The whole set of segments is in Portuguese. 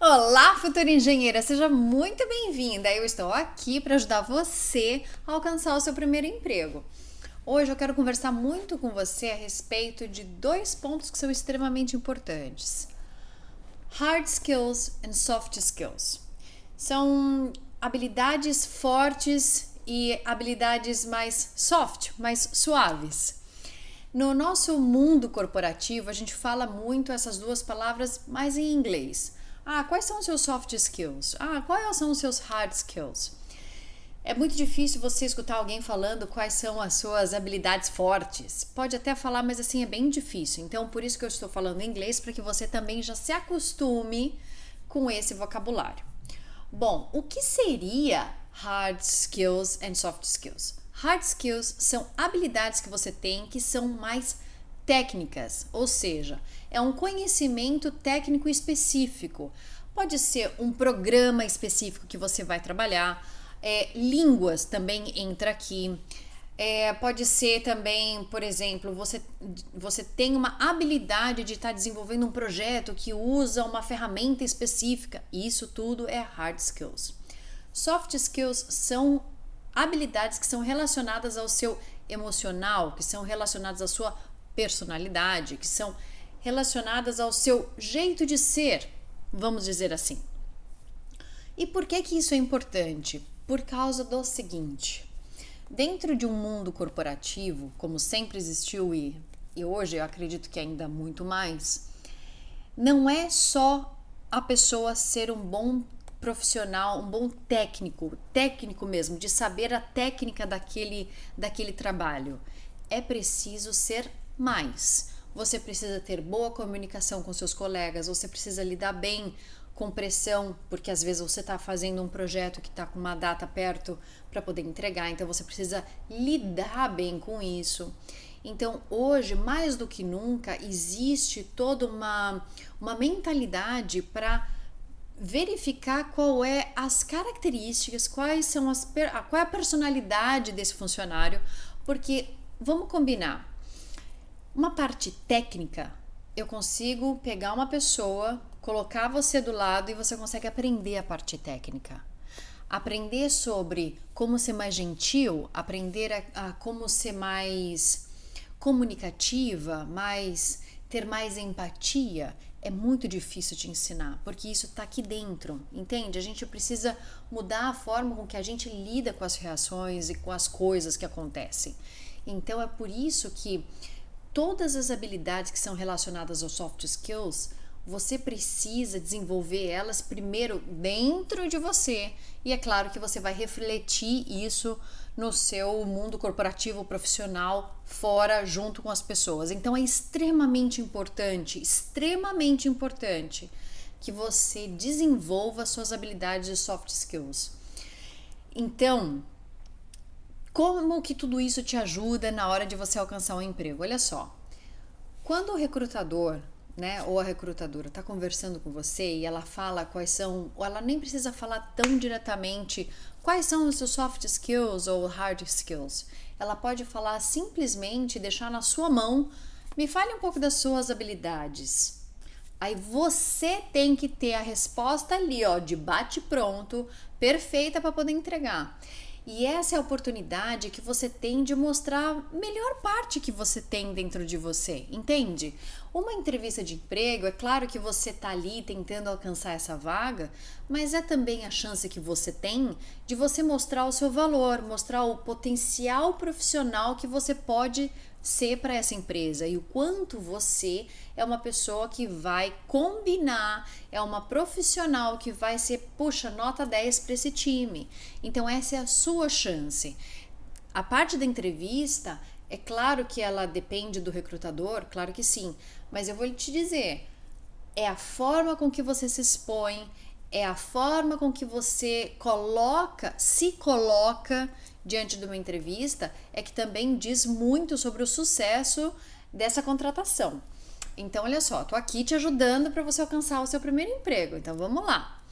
Olá, futura engenheira, seja muito bem-vinda. Eu estou aqui para ajudar você a alcançar o seu primeiro emprego. Hoje eu quero conversar muito com você a respeito de dois pontos que são extremamente importantes: hard skills and soft skills. São habilidades fortes e habilidades mais soft, mais suaves. No nosso mundo corporativo, a gente fala muito essas duas palavras mais em inglês. Quais são os seus soft skills? Quais são os seus hard skills? É muito difícil você escutar alguém falando quais são as suas habilidades fortes. Pode até falar, mas assim é bem difícil. Então, por isso que eu estou falando em inglês, para que você também já se acostume com esse vocabulário. Bom, o que seria hard skills and soft skills? Hard skills são habilidades que você tem que são mais técnicas, ou seja, é um conhecimento técnico específico. Pode ser um programa específico que você vai trabalhar, línguas também entra aqui. Pode ser também, por exemplo, você tem uma habilidade de estar desenvolvendo um projeto que usa uma ferramenta específica. Isso tudo é hard skills. Soft skills são habilidades que são relacionadas ao seu emocional, que são relacionadas à sua personalidade, que são relacionadas ao seu jeito de ser, vamos dizer assim. E por que isso é importante? Por causa do seguinte: dentro de um mundo corporativo, como sempre existiu e hoje eu acredito que ainda muito mais, não é só a pessoa ser um bom profissional, um bom técnico mesmo, de saber a técnica daquele trabalho. É preciso ser mais. Você precisa ter boa comunicação com seus colegas, você precisa lidar bem com pressão, porque às vezes você está fazendo um projeto que está com uma data perto para poder entregar, então você precisa lidar bem com isso. Então, hoje, mais do que nunca, existe toda uma mentalidade para verificar qual é as características, qual é a personalidade desse funcionário, porque vamos combinar, uma parte técnica, eu consigo pegar uma pessoa, colocar você do lado e você consegue aprender a parte técnica. Aprender sobre como ser mais gentil, aprender a como ser mais comunicativa, ter mais empatia, é muito difícil de ensinar, porque isso está aqui dentro, entende? A gente precisa mudar a forma com que a gente lida com as reações e com as coisas que acontecem. Então é por isso que todas as habilidades que são relacionadas aos soft skills, você precisa desenvolver elas primeiro dentro de você. E é claro que você vai refletir isso no seu mundo corporativo, profissional, fora, junto com as pessoas. Então é extremamente importante que você desenvolva suas habilidades de soft skills. Então, como que tudo isso te ajuda na hora de você alcançar um emprego? Olha só, quando o recrutador, ou a recrutadora está conversando com você e ela fala quais são, ou ela nem precisa falar tão diretamente quais são os seus soft skills ou hard skills. Ela pode falar simplesmente, deixar na sua mão: me fale um pouco das suas habilidades. Aí você tem que ter a resposta ali, de bate pronto, perfeita para poder entregar. E essa é a oportunidade que você tem de mostrar a melhor parte que você tem dentro de você, entende? Uma entrevista de emprego, é claro que você está ali tentando alcançar essa vaga, mas é também a chance que você tem de você mostrar o seu valor, mostrar o potencial profissional que você pode ser para essa empresa e o quanto você é uma pessoa que vai combinar, é uma profissional que vai ser, nota 10 para esse time. Então essa é a sua chance. A parte da entrevista, é claro que ela depende do recrutador, claro que sim, mas eu vou te dizer, é a forma com que você se expõe, é a forma com que você se coloca diante de uma entrevista, é que também diz muito sobre o sucesso dessa contratação. Então, olha só, tô aqui te ajudando para você alcançar o seu primeiro emprego. Então, vamos lá.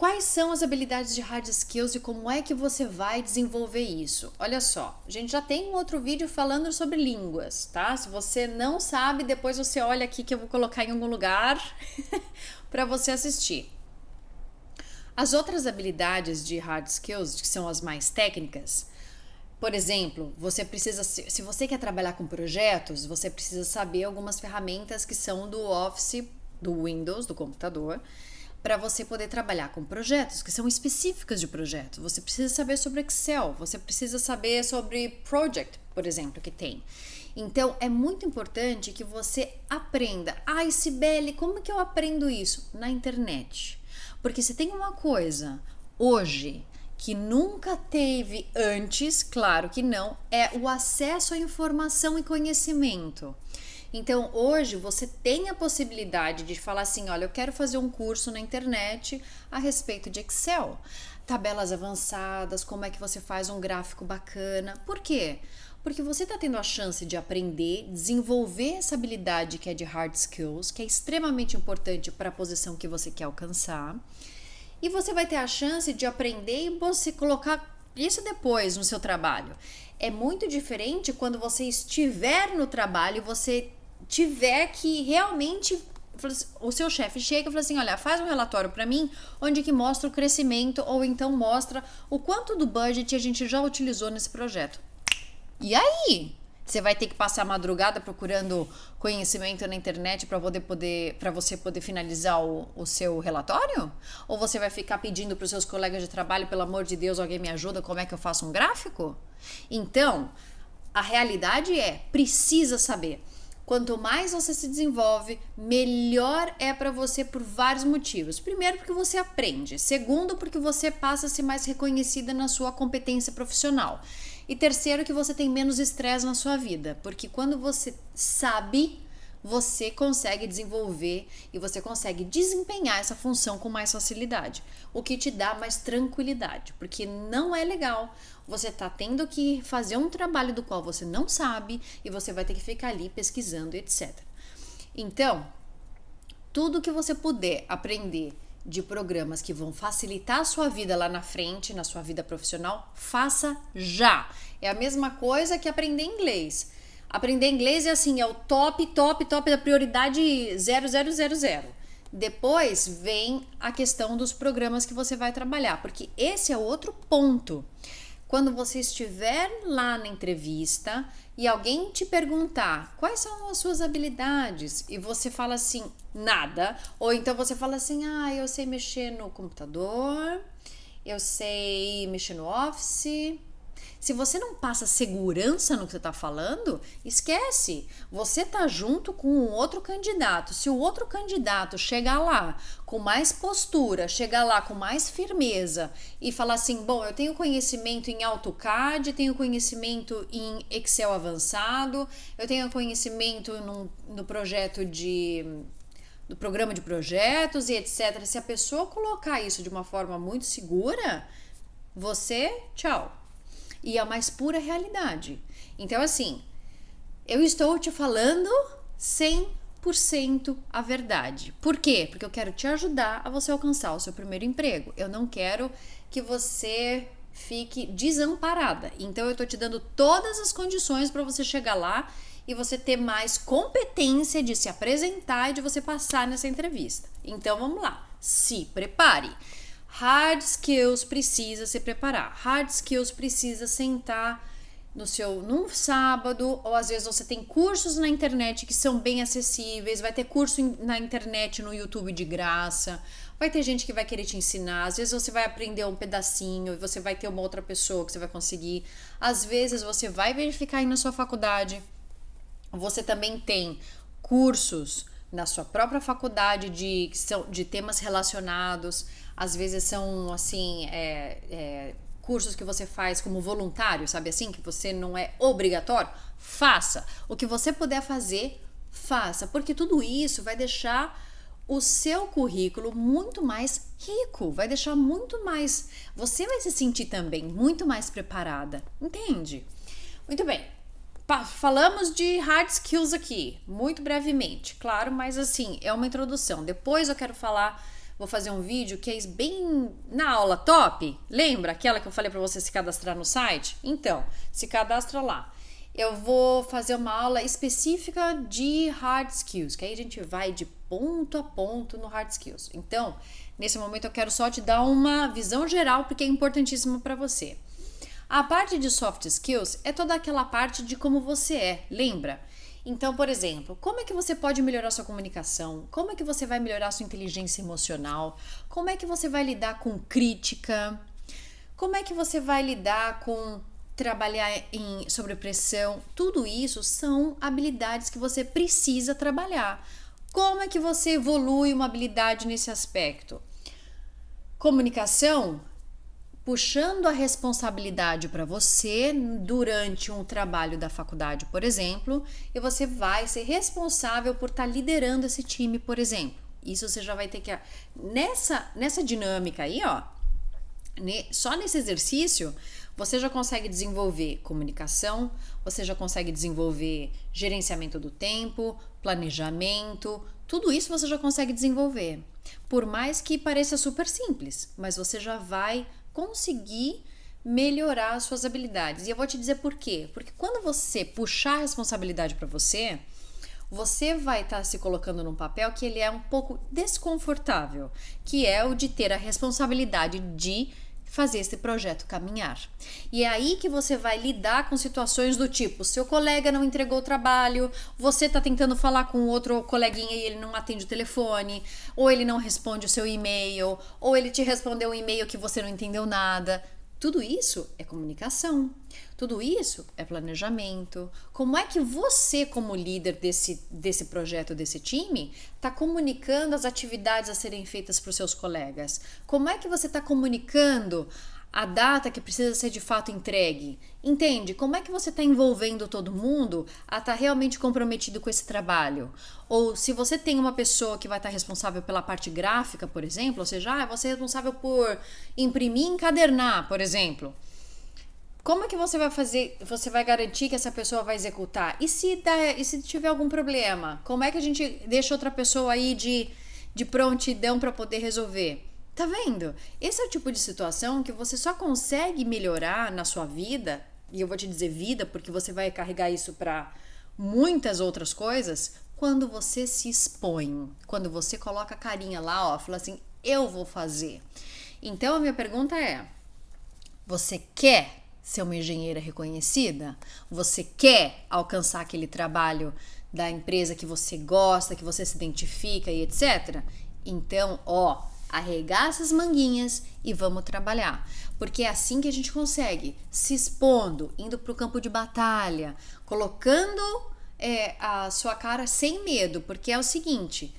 Quais são as habilidades de hard skills e como é que você vai desenvolver isso? Olha só, a gente já tem um outro vídeo falando sobre línguas, tá? Se você não sabe, depois você olha aqui que eu vou colocar em algum lugar para você assistir. As outras habilidades de hard skills, que são as mais técnicas, por exemplo, você precisa, se você quer trabalhar com projetos, você precisa saber algumas ferramentas que são do Office, do Windows, do computador, para você poder trabalhar com projetos que são específicas de projetos. Você precisa saber sobre Excel, você precisa saber sobre Project, por exemplo, que tem. Então, é muito importante que você aprenda. Sibeli, como que eu aprendo isso? Na internet. Porque se tem uma coisa hoje que nunca teve antes, claro que não, é o acesso à informação e conhecimento. Então, hoje você tem a possibilidade de falar assim, olha, eu quero fazer um curso na internet a respeito de Excel, tabelas avançadas, como é que você faz um gráfico bacana. Por quê? Porque você está tendo a chance de aprender, desenvolver essa habilidade que é de hard skills, que é extremamente importante para a posição que você quer alcançar. E você vai ter a chance de aprender e você colocar isso depois no seu trabalho. É muito diferente quando você estiver no trabalho e você tiver que realmente... O seu chefe chega e fala assim, olha, faz um relatório para mim onde que mostra o crescimento ou então mostra o quanto do budget a gente já utilizou nesse projeto. E aí? Você vai ter que passar a madrugada procurando conhecimento na internet para você poder finalizar o seu relatório? Ou você vai ficar pedindo para os seus colegas de trabalho, pelo amor de Deus, alguém me ajuda, como é que eu faço um gráfico? Então, a realidade precisa saber. Quanto mais você se desenvolve, melhor é para você por vários motivos. Primeiro, porque você aprende. Segundo, porque você passa a ser mais reconhecida na sua competência profissional. E terceiro, que você tem menos estresse na sua vida, porque quando você sabe, você consegue desenvolver e você consegue desempenhar essa função com mais facilidade, o que te dá mais tranquilidade, porque não é legal você tá tendo que fazer um trabalho do qual você não sabe e você vai ter que ficar ali pesquisando, etc. Então, tudo que você puder aprender de programas que vão facilitar a sua vida lá na frente, na sua vida profissional, faça já. É a mesma coisa que aprender inglês. Aprender inglês é assim, é o top da prioridade 0000. Depois vem a questão dos programas que você vai trabalhar, porque esse é outro ponto. Quando você estiver lá na entrevista e alguém te perguntar quais são as suas habilidades e você fala assim, nada, ou então você fala assim, eu sei mexer no computador, eu sei mexer no Office. Se você não passa segurança no que você está falando, esquece. Você tá junto com um outro candidato. Se o outro candidato chegar lá com mais postura, chegar lá com mais firmeza e falar assim, bom, eu tenho conhecimento em AutoCAD, tenho conhecimento em Excel avançado, eu tenho conhecimento no projeto do programa de projetos e etc. Se a pessoa colocar isso de uma forma muito segura, tchau. E a mais pura realidade. Então, assim, eu estou te falando 100% a verdade. Por quê? Porque eu quero te ajudar a você alcançar o seu primeiro emprego. Eu não quero que você fique desamparada. Então, eu estou te dando todas as condições para você chegar lá e você ter mais competência de se apresentar e de você passar nessa entrevista. Então, vamos lá. Se prepare. Hard skills precisa se preparar. Hard skills precisa sentar num sábado, ou às vezes você tem cursos na internet que são bem acessíveis, vai ter curso na internet, no YouTube de graça, vai ter gente que vai querer te ensinar, às vezes você vai aprender um pedacinho e você vai ter uma outra pessoa que você vai conseguir, às vezes você vai verificar aí na sua faculdade, você também tem cursos na sua própria faculdade de temas relacionados. Às vezes são assim cursos que você faz como voluntário, sabe assim? Que você não é obrigatório. Faça. O que você puder fazer, faça. Porque tudo isso vai deixar o seu currículo muito mais rico. Vai deixar muito mais... Você vai se sentir também muito mais preparada. Entende? Muito bem. Falamos de hard skills aqui, muito brevemente. Claro, mas assim, é uma introdução. Depois eu quero vou fazer um vídeo que é bem na aula top. Lembra aquela que eu falei para você se cadastrar no site? Então, se cadastra lá. eu vou fazer uma aula específica de hard skills, que aí a gente vai de ponto a ponto no hard skills. Então, nesse momento eu quero só te dar uma visão geral, porque é importantíssimo para você. A parte de soft skills é toda aquela parte de como você é, lembra? Então, por exemplo, como é que você pode melhorar sua comunicação? Como é que você vai melhorar sua inteligência emocional? Como é que você vai lidar com crítica? Como é que você vai lidar com trabalhar sob pressão? Tudo isso são habilidades que você precisa trabalhar. Como é que você evolui uma habilidade nesse aspecto? Comunicação, puxando a responsabilidade para você durante um trabalho da faculdade, por exemplo, e você vai ser responsável por estar liderando esse time, por exemplo. Isso você já vai ter que... Nessa dinâmica aí, ó, só nesse exercício, você já consegue desenvolver comunicação, você já consegue desenvolver gerenciamento do tempo, planejamento, tudo isso você já consegue desenvolver. Por mais que pareça super simples, mas você já vai conseguir melhorar as suas habilidades. E eu vou te dizer por quê. Porque quando você puxar a responsabilidade para você, você vai estar se colocando num papel que ele é um pouco desconfortável, que é o de ter a responsabilidade de fazer esse projeto caminhar. E é aí que você vai lidar com situações do tipo, seu colega não entregou o trabalho, você está tentando falar com outro coleguinha e ele não atende o telefone, ou ele não responde o seu e-mail, ou ele te respondeu um e-mail que você não entendeu nada. Tudo isso é comunicação, tudo isso é planejamento. Como é que você, como líder desse projeto, desse time, está comunicando as atividades a serem feitas para os seus colegas? Como é que você está comunicando a data que precisa ser de fato entregue? Entende? Como é que você está envolvendo todo mundo a estar realmente comprometido com esse trabalho? Ou se você tem uma pessoa que vai estar responsável pela parte gráfica, por exemplo, ou seja, você é responsável por imprimir e encadernar, por exemplo. Como é que você vai fazer, você vai garantir que essa pessoa vai executar? E se tiver algum problema? Como é que a gente deixa outra pessoa aí de prontidão para poder resolver? Tá vendo? Esse é o tipo de situação que você só consegue melhorar na sua vida, e eu vou te dizer vida porque você vai carregar isso para muitas outras coisas, quando você se expõe, quando você coloca a carinha lá, ó, fala assim, eu vou fazer. Então a minha pergunta é, você quer ser uma engenheira reconhecida? Você quer alcançar aquele trabalho da empresa que você gosta, que você se identifica e etc? Então, ó, arregaça as manguinhas e vamos trabalhar. Porque é assim que a gente consegue, se expondo, indo para o campo de batalha, colocando a sua cara sem medo, porque é o seguinte,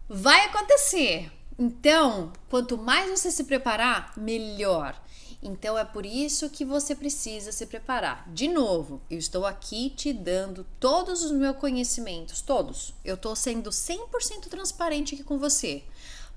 vai acontecer. Então, quanto mais você se preparar, melhor. Então é por isso que você precisa se preparar. De novo, eu estou aqui te dando todos os meus conhecimentos, todos. Eu estou sendo 100% transparente aqui com você,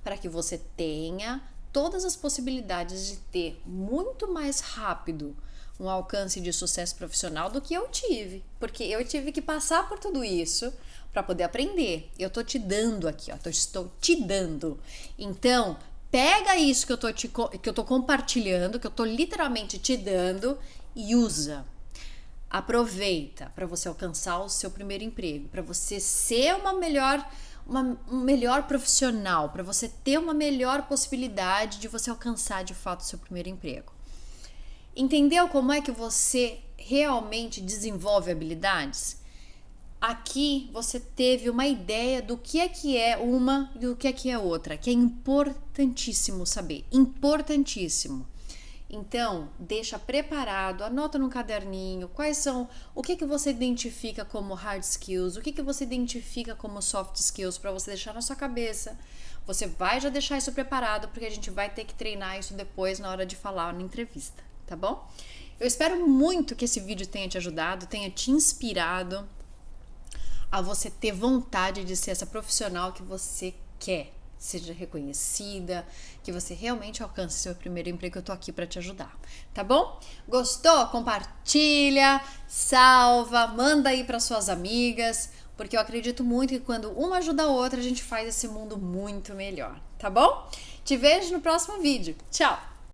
para que você tenha todas as possibilidades de ter muito mais rápido um alcance de sucesso profissional do que eu tive, porque eu tive que passar por tudo isso para poder aprender. Eu tô te dando aqui, ó, estou te dando. Então, pega isso que eu tô compartilhando, que eu tô literalmente te dando e usa. Aproveita para você alcançar o seu primeiro emprego, para você ser um melhor profissional, para você ter uma melhor possibilidade de você alcançar de fato o seu primeiro emprego. Entendeu como é que você realmente desenvolve habilidades? Aqui você teve uma ideia do que é uma e do que é outra, que é importantíssimo saber, importantíssimo. Então, deixa preparado, anota no caderninho o que você identifica como hard skills, o que você identifica como soft skills para você deixar na sua cabeça. Você vai já deixar isso preparado, porque a gente vai ter que treinar isso depois na hora de falar na entrevista, tá bom? Eu espero muito que esse vídeo tenha te ajudado, tenha te inspirado a você ter vontade de ser essa profissional que você quer. Seja reconhecida, que você realmente alcance seu primeiro emprego, eu tô aqui para te ajudar, tá bom? Gostou? Compartilha, salva, manda aí para suas amigas, porque eu acredito muito que quando uma ajuda a outra, a gente faz esse mundo muito melhor, tá bom? Te vejo no próximo vídeo. Tchau!